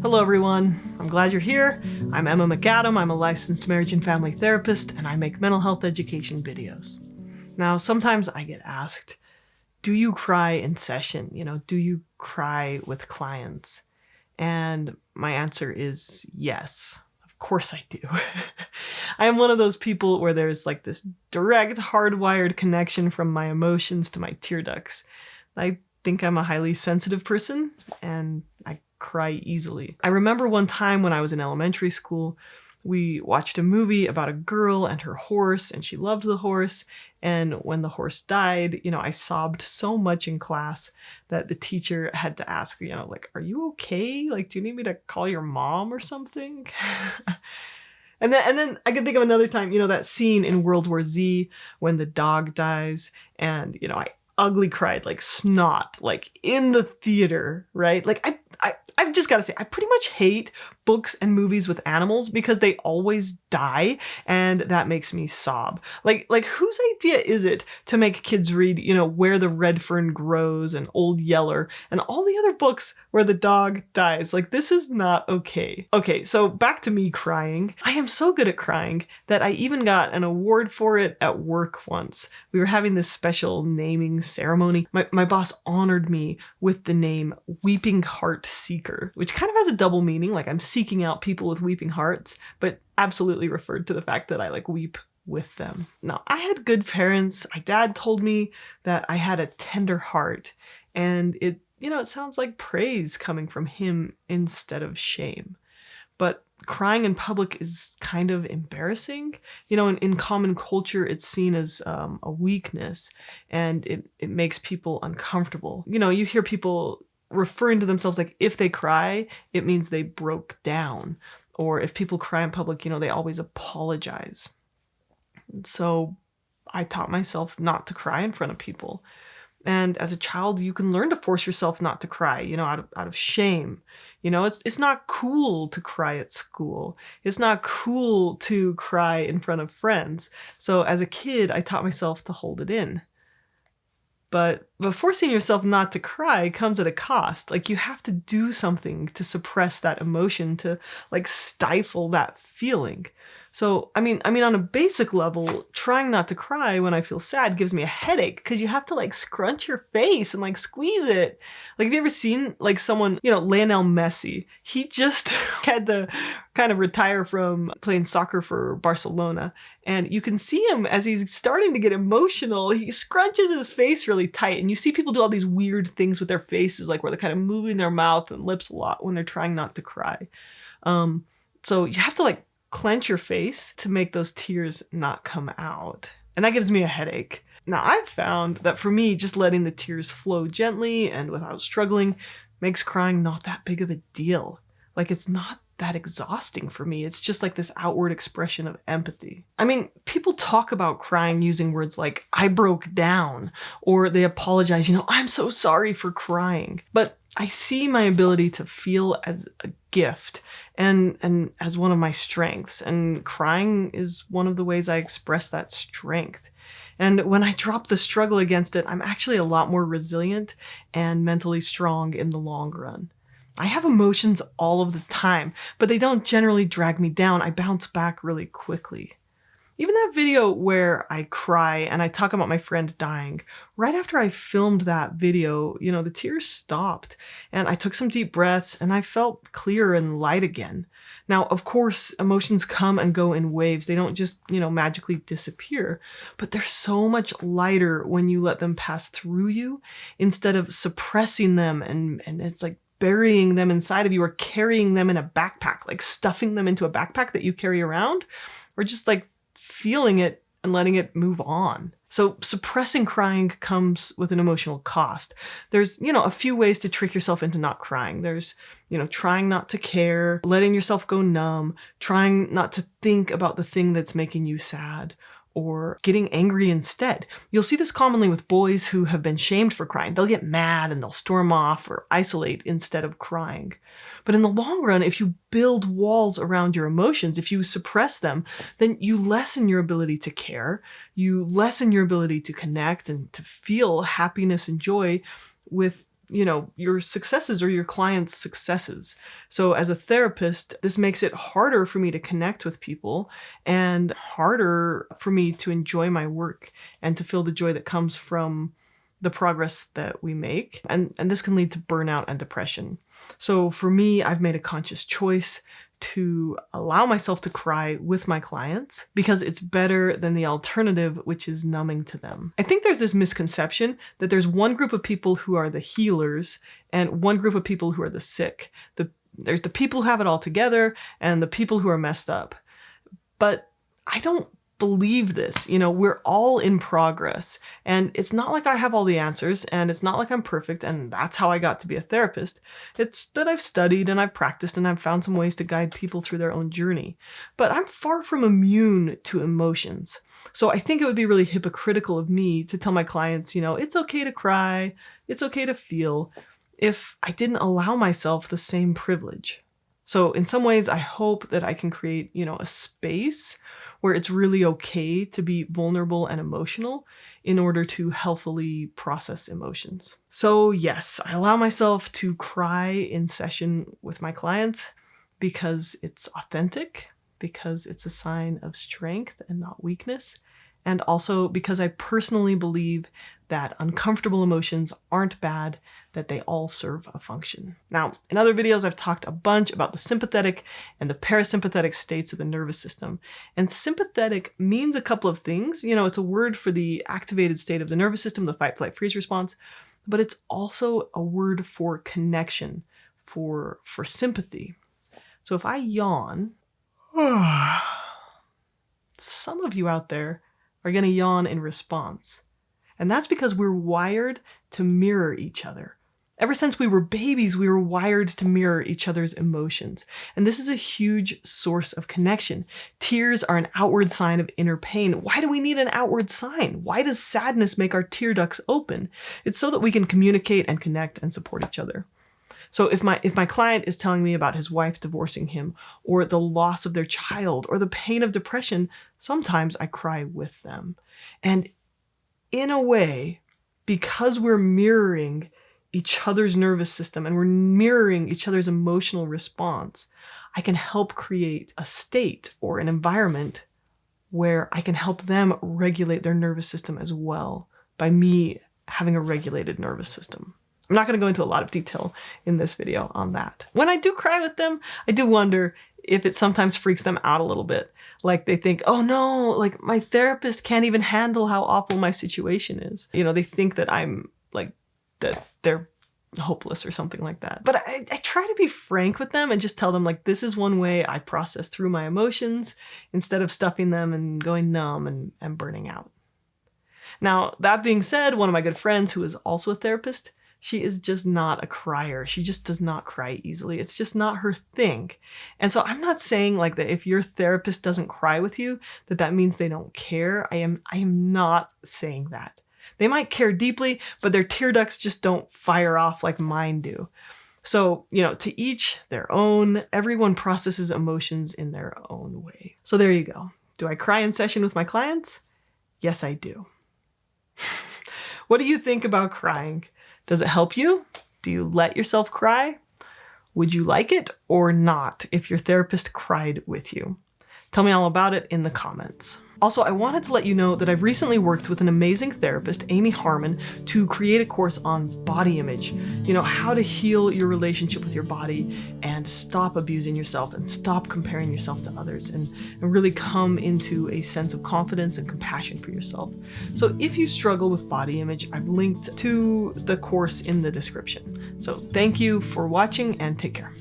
Hello everyone, I'm glad you're here. I'm Emma McAdam, I'm a licensed marriage and family therapist, and I make mental health education videos. Now, sometimes I get asked, do you cry in session? Do you cry with clients? And my answer is yes. Of course I do. I am one of those people where there's like this direct, hardwired connection from my emotions to my tear ducts. I think I'm a highly sensitive person, and I cry easily. I remember one time when I was in elementary school, we watched a movie about a girl and her horse, and she loved the horse. And when the horse died, I sobbed so much in class that the teacher had to ask, are you okay? Like, do you need me to call your mom or something? And then I can think of another time, that scene in World War Z when the dog dies, and, I ugly cried like snot, like in the theater, right? Like I've just got to say, I pretty much hate books and movies with animals because they always die, and that makes me sob. Like whose idea is it to make kids read, Where the Red Fern Grows and Old Yeller and all the other books where the dog dies? Like, this is not okay. Okay, so back to me crying. I am so good at crying that I even got an award for it at work once. We were having this special naming ceremony. My boss honored me with the name Weeping Heart Seeker, which kind of has a double meaning, like I'm seeking out people with weeping hearts, but absolutely referred to the fact that I weep with them. Now, I had good parents. My dad told me that I had a tender heart, and it sounds like praise coming from him instead of shame. But crying in public is kind of embarrassing. In common culture, it's seen as a weakness, and it makes people uncomfortable. You hear people referring to themselves like if they cry, it means they broke down. Or if people cry in public, they always apologize. And so I taught myself not to cry in front of people. And as a child, you can learn to force yourself not to cry, out of shame. It's not cool to cry at school. It's not cool to cry in front of friends. So as a kid, I taught myself to hold it in. But forcing yourself not to cry comes at a cost. Like, you have to do something to suppress that emotion, to stifle that feeling. So, I mean, on a basic level, trying not to cry when I feel sad gives me a headache because you have to scrunch your face and squeeze it. Have you ever seen someone, Lionel Messi? He just had to kind of retire from playing soccer for Barcelona. And you can see him as he's starting to get emotional. He scrunches his face really tight. And you see people do all these weird things with their faces, where they're kind of moving their mouth and lips a lot when they're trying not to cry. So you have to clench your face to make those tears not come out. And that gives me a headache. Now, I've found that for me, just letting the tears flow gently and without struggling makes crying not that big of a deal. It's not that exhausting for me. It's just this outward expression of empathy. I mean, people talk about crying using words like, I broke down, or they apologize, I'm so sorry for crying. But I see my ability to feel as a gift and as one of my strengths. And crying is one of the ways I express that strength. And when I drop the struggle against it, I'm actually a lot more resilient and mentally strong in the long run. I have emotions all of the time, but they don't generally drag me down. I bounce back really quickly. Even that video where I cry and I talk about my friend dying, right after I filmed that video, the tears stopped and I took some deep breaths and I felt clear and light again. Now, of course, emotions come and go in waves. They don't just, magically disappear, but they're so much lighter when you let them pass through you instead of suppressing them and it's burying them inside of you or carrying them in a backpack, stuffing them into a backpack that you carry around, or just feeling it and letting it move on. So suppressing crying comes with an emotional cost. There's, a few ways to trick yourself into not crying. There's, trying not to care, letting yourself go numb, trying not to think about the thing that's making you sad, or getting angry instead. You'll see this commonly with boys who have been shamed for crying. They'll get mad and they'll storm off or isolate instead of crying. But in the long run, if you build walls around your emotions, if you suppress them, then you lessen your ability to care, you lessen your ability to connect and to feel happiness and joy with your successes or your clients' successes. So as a therapist, this makes it harder for me to connect with people and harder for me to enjoy my work and to feel the joy that comes from the progress that we make. And this can lead to burnout and depression. So for me, I've made a conscious choice to allow myself to cry with my clients because it's better than the alternative, which is numbing to them. I think there's this misconception that there's one group of people who are the healers and one group of people who are the sick. There's the people who have it all together and the people who are messed up. But I don't believe this. We're all in progress, and it's not like I have all the answers, and it's not like I'm perfect, and that's how I got to be a therapist. It's that I've studied and I've practiced and I've found some ways to guide people through their own journey. But I'm far from immune to emotions. So I think it would be really hypocritical of me to tell my clients, it's okay to cry, it's okay to feel, if I didn't allow myself the same privilege. So in some ways, I hope that I can create, a space where it's really okay to be vulnerable and emotional in order to healthily process emotions. So yes, I allow myself to cry in session with my clients because it's authentic, because it's a sign of strength and not weakness, and also because I personally believe that uncomfortable emotions aren't bad, that they all serve a function. Now, in other videos, I've talked a bunch about the sympathetic and the parasympathetic states of the nervous system. And sympathetic means a couple of things. It's a word for the activated state of the nervous system, the fight, flight, freeze response, but it's also a word for connection, for sympathy. So if I yawn, some of you out there are going to yawn in response. And that's because we're wired to mirror each other. Ever since we were babies, we were wired to mirror each other's emotions. And this is a huge source of connection. Tears are an outward sign of inner pain. Why do we need an outward sign? Why does sadness make our tear ducts open? It's so that we can communicate and connect and support each other. So if my client is telling me about his wife divorcing him, or the loss of their child, or the pain of depression, sometimes I cry with them. And in a way, because we're mirroring each other's nervous system and we're mirroring each other's emotional response, I can help create a state or an environment where I can help them regulate their nervous system as well by me having a regulated nervous system. I'm not going to go into a lot of detail in this video on that. When I do cry with them, I do wonder if it sometimes freaks them out a little bit. Like they think, oh no, like my therapist can't even handle how awful my situation is. They think that I'm like, that they're hopeless or something like that. But I try to be frank with them and just tell them like, this is one way I process through my emotions instead of stuffing them and going numb and burning out. Now, that being said, one of my good friends who is also a therapist, she is just not a crier. She just does not cry easily. It's just not her thing. And so I'm not saying like that if your therapist doesn't cry with you, that means they don't care. I am not saying that. They might care deeply, but their tear ducts just don't fire off like mine do. So, to each their own. Everyone processes emotions in their own way. So there you go. Do I cry in session with my clients? Yes, I do. What do you think about crying? Does it help you? Do you let yourself cry? Would you like it or not if your therapist cried with you? Tell me all about it in the comments. Also, I wanted to let you know that I've recently worked with an amazing therapist, Amy Harmon, to create a course on body image. How to heal your relationship with your body and stop abusing yourself and stop comparing yourself to others and really come into a sense of confidence and compassion for yourself. So if you struggle with body image, I've linked to the course in the description. So thank you for watching and take care.